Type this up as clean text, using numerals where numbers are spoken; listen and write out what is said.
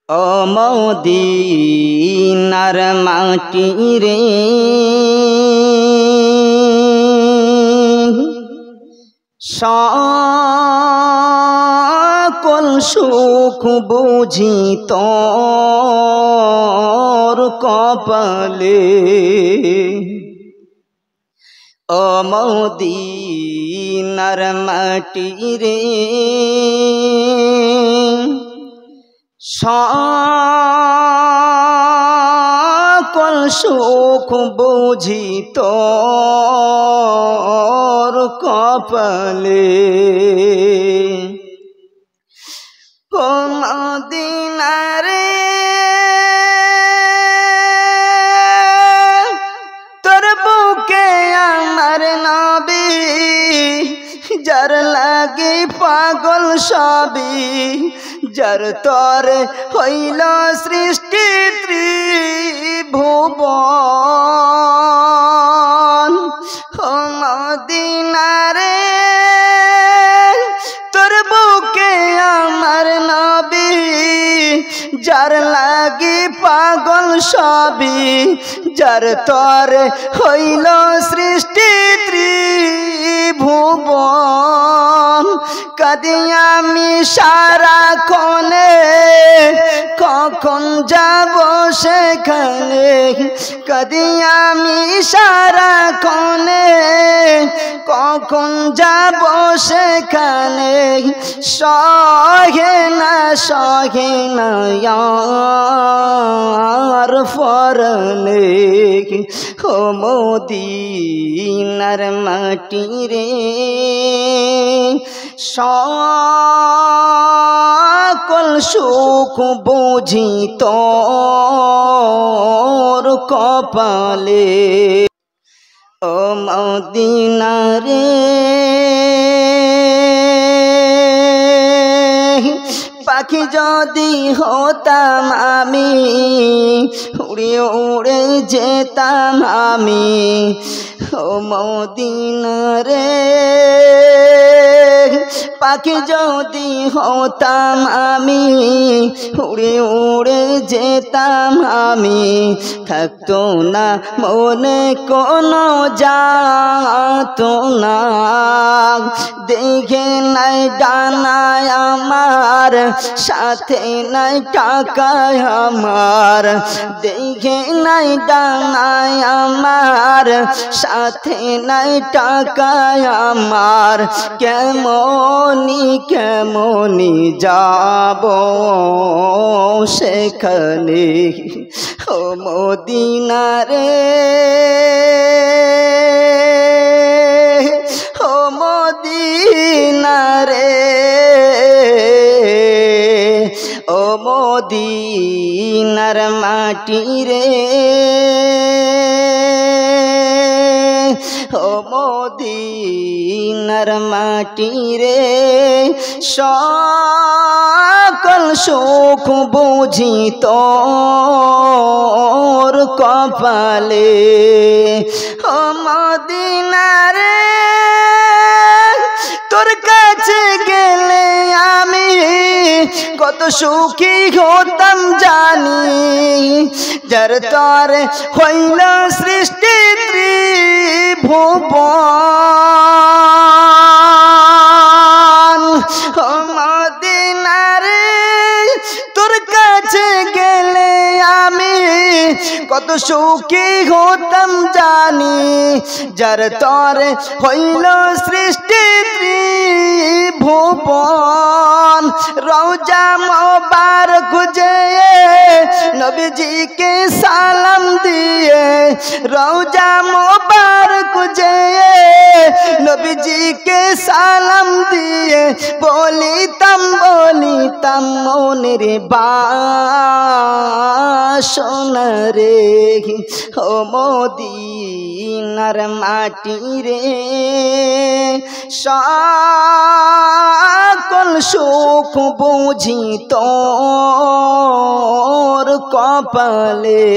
ও মদিনার মাটি রে সকল সুখ বুঝি তোর কপালে। ও মদিনার মাটি রে সকল সুখ বুঝি তোর কপালে। ও মদিনা রে তোর বুকে আমার নবী, যার লাগে পাগল সবই, যার তরে হইল সৃষ্টি ত্রিভুবন। ও মদিনা রে তোর বুকে আমার নবী, যার লাগি পাগল সবই, যার তরে হইল সৃষ্টি ত্রিভুবন। কাঁদি আমি সারাক্ষণে, কখন যাব সেখানে। কাঁদি আমি সারাক্ষণে, কখন যাব সেখানে। সহে না আর ফরনে। ও মদিনার মাটি রে সকল সুখ বুঝি তোর কপালে। ও মদিনা রে পাখি যদি হতাম আমি, উড়ে উড়ে যেতাম আমি। ও মদিনা রে পাখি যদি হতাম আমি, উড়ে উড়ে যেতাম আমি। থাকতো না মনে কোনো যাতো না, দেখে নাই ডানায় আমার, সাথে নাই টাকায় আমার। দেখে নাই ডানায় আমার, সাথে নাই টাকায় আমার। কেমনি যাব সেখানে। ও মদিনা রে ও মদিনা রে ও মদিনার মাটি রে ও মদিনার মাটি রে সকল সুখ বুঝি তোর কপালে। ও মদিনা রে তোর কাছে গেলে আমি কত সুখী হতাম জানি, যার তরে হইল সৃষ্টি ত্রিভুবন। ও মদিনা রে তোর কাছে গেলে আমি কত সুখী হতাম জানি, যার তরে হইল সৃষ্টি ত্রিভুবন। রওজা মোবারক যেয়ে নবীজিকে সালাম দিয়ে, রওজা মোবারক যেয়ে নবীজিকে সালাম দিয়ে বলিতাম মনের বাসনা রে। ও মদিনার মাটি রে সকল সুখ বুঝি তোর কপালে।